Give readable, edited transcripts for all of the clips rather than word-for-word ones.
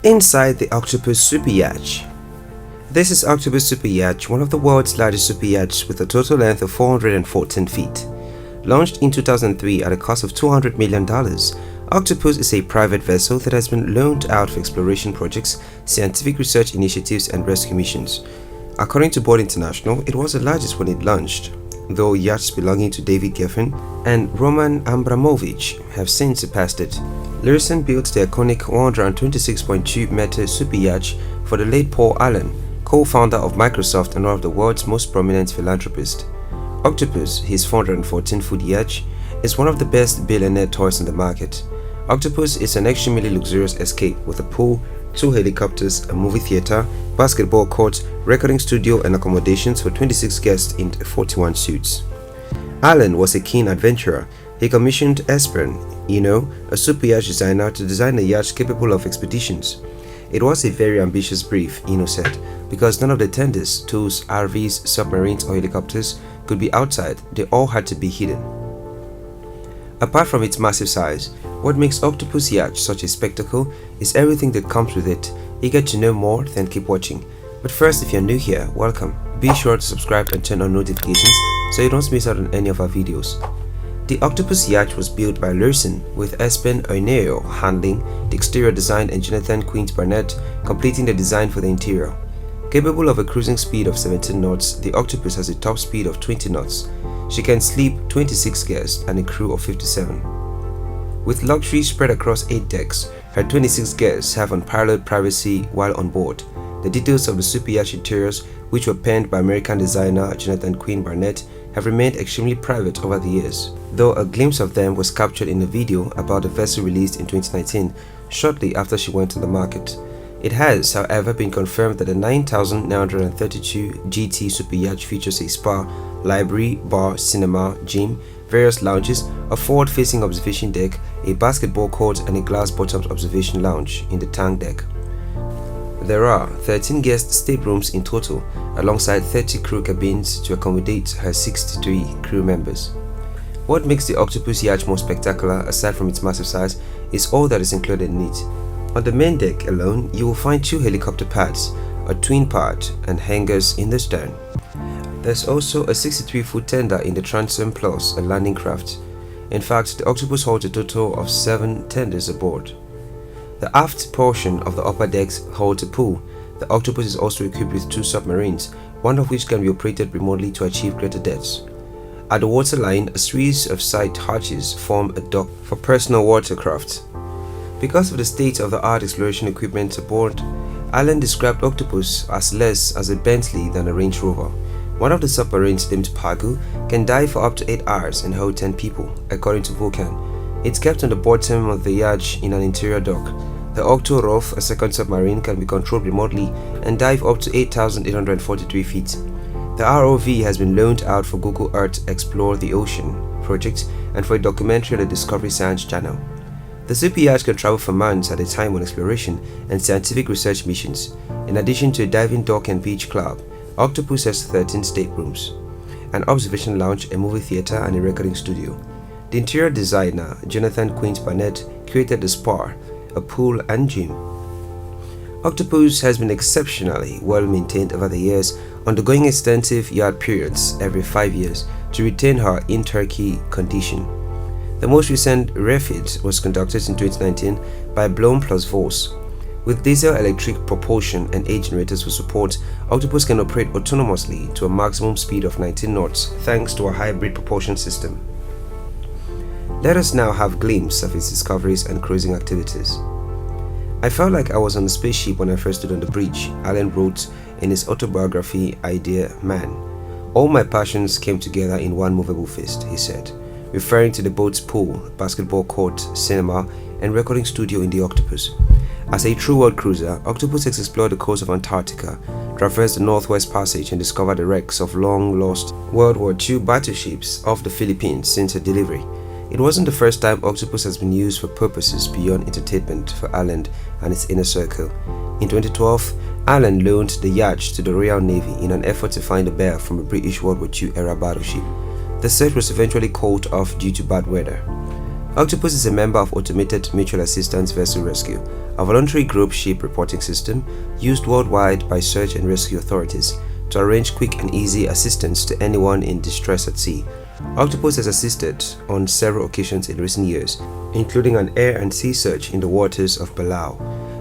Inside the Octopus Superyacht. This is Octopus Superyacht, one of the world's largest superyachts with a total length of 414 feet. Launched in 2003 at a cost of $200 million, Octopus is a private vessel that has been loaned out for exploration projects, scientific research initiatives and rescue missions. According to Board International, it was the largest when it launched, though yachts belonging to David Geffen and Roman Abramovich have since surpassed it. Lürssen built the iconic 126.2-meter superyacht for the late Paul Allen, co-founder of Microsoft and one of the world's most prominent philanthropists. Octopus, his 414-foot yacht, is one of the best billionaire toys on the market. Octopus is an extremely luxurious escape with a pool, 2 helicopters, a movie theater, basketball court, recording studio and accommodations for 26 guests in 41 suites. Allen was a keen adventurer. He commissioned Espen, a superyacht designer, to design a yacht capable of expeditions. It was a very ambitious brief, said, because none of the tenders, tools, RVs, submarines or helicopters could be outside. They all had to be hidden. Apart from its massive size, what makes Octopus Yacht such a spectacle is everything that comes with it. Eager to know more? Then keep watching. But first, if you're new here, welcome. Be sure to subscribe and turn on notifications so you don't miss out on any of our videos. The Octopus Yacht was built by Lürssen, with Espen Oineo handling the exterior design and Jonathan Quint Barnett completing the design for the interior. Capable of a cruising speed of 17 knots, the Octopus has a top speed of 20 knots. She can sleep 26 guests and a crew of 57. With luxury spread across 8 decks, her 26 guests have unparalleled privacy while on board. The details of the superyacht interiors, which were penned by American designer Jonathan Quint Barnett, have remained extremely private over the years, though a glimpse of them was captured in a video about the vessel released in 2019, shortly after she went on the market. It has, however, been confirmed that the 9,932 GT superyacht features a spa, library, bar, cinema, gym, various lounges, a forward-facing observation deck, a basketball court and a glass-bottomed observation lounge in the tank deck. There are 13 guest staterooms in total, alongside 30 crew cabins to accommodate her 63 crew members. What makes the Octopus Yacht more spectacular, aside from its massive size, is all that is included in it. On the main deck alone, you will find 2 helicopter pads, a twin pad, and hangars in the stern. There's also a 63-foot tender in the transom plus a landing craft. In fact, the Octopus holds a total of 7 tenders aboard. The aft portion of the upper decks holds a pool. The Octopus is also equipped with 2 submarines, one of which can be operated remotely to achieve greater depths. At the waterline, a series of side hatches form a dock for personal watercraft. Because of the state-of-the-art exploration equipment aboard, Allen described Octopus as less as a Bentley than a Range Rover. One of the submarines, named Pagu, can dive for up to 8 hours and hold 10 people, according to Vulcan. It's kept on the bottom of the yacht in an interior dock. The Octo-Roth, a second submarine, can be controlled remotely and dive up to 8,843 feet. The ROV has been loaned out for Google Earth Explore the Ocean project and for a documentary on the Discovery Science Channel. The superyacht can travel for months at a time on exploration and scientific research missions. In addition to a diving dock and beach club, Octopus has 13 staterooms, an observation lounge, a movie theater, and a recording studio. The interior designer, Jonathan Quint Barnett, created the spa, a pool and gym. Octopus has been exceptionally well maintained over the years, undergoing extensive yard periods every 5 years to retain her in-Turkey condition. The most recent refit was conducted in 2019 by Blohm plus Voss. With diesel-electric propulsion and 8 generators for support, Octopus can operate autonomously to a maximum speed of 19 knots thanks to a hybrid propulsion system. Let us now have a glimpse of its discoveries and cruising activities. I felt like I was on a spaceship when I first stood on the bridge, Allen wrote in his autobiography Idea Man. All my passions came together in one movable fist, he said, referring to the boat's pool, basketball court, cinema, and recording studio in the Octopus. As a true world cruiser, Octopus has explored the coast of Antarctica, traversed the Northwest Passage, and discovered the wrecks of long-lost World War II battleships off the Philippines since her delivery. It wasn't the first time Octopus has been used for purposes beyond entertainment for Allen and its inner circle. In 2012, Allen loaned the yacht to the Royal Navy in an effort to find a berth from a British World War II era battleship. The search was eventually called off due to bad weather. Octopus is a member of Automated Mutual Assistance Vessel Rescue, a voluntary group ship reporting system used worldwide by search and rescue authorities to arrange quick and easy assistance to anyone in distress at sea. Octopus has assisted on several occasions in recent years, including an air and sea search in the waters of Palau,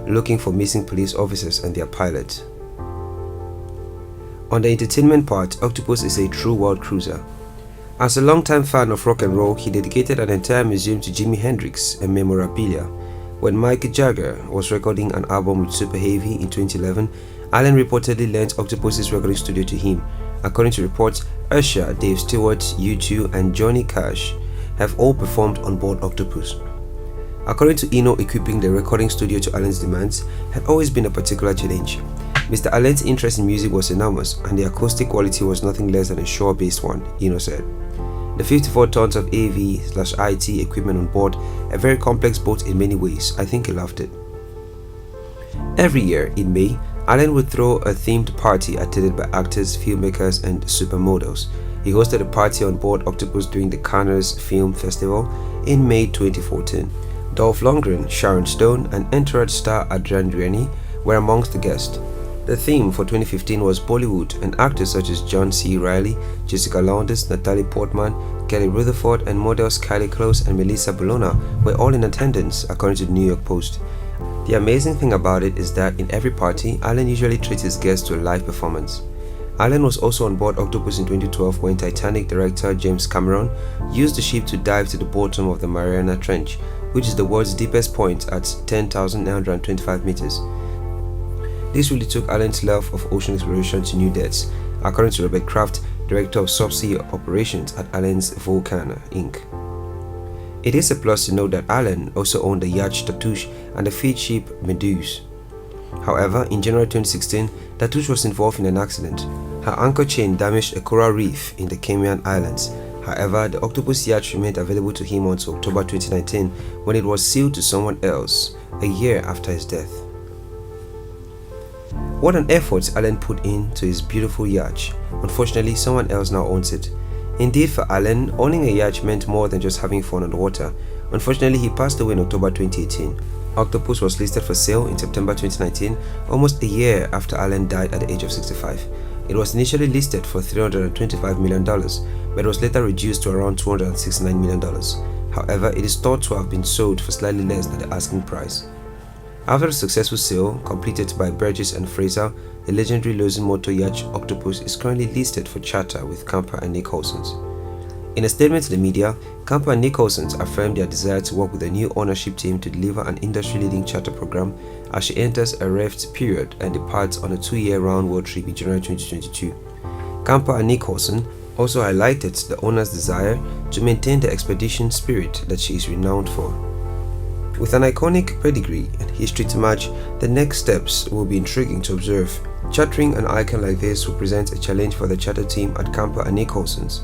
looking for missing police officers and their pilot. On the entertainment part, Octopus is a true world cruiser. As a longtime fan of rock and roll, he dedicated an entire museum to Jimi Hendrix and memorabilia. When Mick Jagger was recording an album with Super Heavy in 2011, Allen reportedly lent Octopus's recording studio to him. According to reports, Usher, Dave Stewart, U2 and Johnny Cash have all performed on board Octopus. According to Eno, equipping the recording studio to Allen's demands had always been a particular challenge. Mr. Allen's interest in music was enormous, and the acoustic quality was nothing less than a shore-based one, Eno said. The 54 tons of AV/IT equipment on board, a very complex boat in many ways, I think he loved it. Every year, in May, Allen would throw a themed party attended by actors, filmmakers, and supermodels. He hosted a party on board Octopus during the Cannes Film Festival in May 2014. Dolph Lundgren, Sharon Stone, and Entourage star Adrian Dreni were amongst the guests. The theme for 2015 was Bollywood, and actors such as John C. Reilly, Jessica Lowndes, Natalie Portman, Kelly Rutherford, and models Kylie Close and Melissa Bologna were all in attendance, according to the New York Post. The amazing thing about it is that in every party, Allen usually treats his guests to a live performance. Allen was also on board Octopus in 2012 when Titanic director James Cameron used the ship to dive to the bottom of the Mariana Trench, which is the world's deepest point at 10,925 meters. This really took Allen's love of ocean exploration to new depths, according to Robert Kraft, director of subsea operations at Allen's Vulcan Inc. It is a plus to note that Allen also owned the yacht Tatouche and the feed ship Meduse. However, in January 2016, Tatouche was involved in an accident. Her anchor chain damaged a coral reef in the Cayman Islands. However, the Octopus yacht remained available to him until October 2019, when it was sealed to someone else, a year after his death. What an effort Allen put into his beautiful yacht. Unfortunately, someone else now owns it. Indeed, for Allen, owning a yacht meant more than just having fun on the water. Unfortunately, he passed away in October 2018. Octopus was listed for sale in September 2019, almost a year after Allen died at the age of 65. It was initially listed for $325 million, but it was later reduced to around $269 million. However, it is thought to have been sold for slightly less than the asking price. After the successful sale, completed by Burgess and Fraser, the legendary Lürssen motor yacht Octopus is currently listed for charter with Camper and Nicholson's. In a statement to the media, Camper and Nicholson's affirmed their desire to work with a new ownership team to deliver an industry-leading charter program as she enters a rest period and departs on a 2-year round-world trip in January 2022. Camper and Nicholson also highlighted the owner's desire to maintain the expedition spirit that she is renowned for. With an iconic pedigree and history to match, the next steps will be intriguing to observe. Chartering an icon like this will present a challenge for the charter team at Camper and Nicholson's.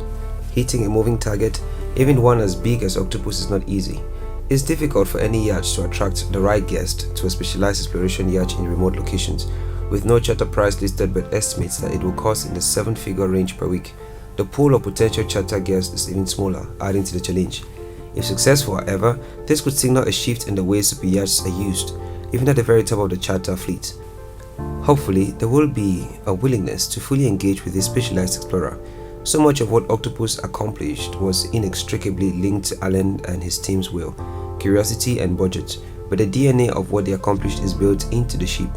Hitting a moving target, even one as big as Octopus, is not easy. It's difficult for any yacht to attract the right guest to a specialized exploration yacht in remote locations, with no charter price listed but estimates that it will cost in the 7-figure range per week. The pool of potential charter guests is even smaller, adding to the challenge. If successful, however, this could signal a shift in the way super yachts are used, even at the very top of the charter fleet. Hopefully, there will be a willingness to fully engage with this specialized explorer. So much of what Octopus accomplished was inextricably linked to Allen and his team's will, curiosity and budget, but the DNA of what they accomplished is built into the ship.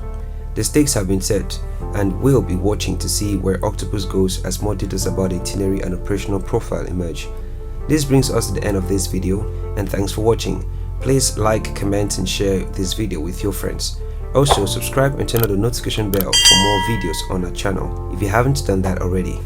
The stakes have been set, and we'll be watching to see where Octopus goes as more details about the itinerary and operational profile emerge. This brings us to the end of this video, and thanks for watching. Please like, comment and share this video with your friends. Also, subscribe and turn on the notification bell for more videos on our channel if you haven't done that already.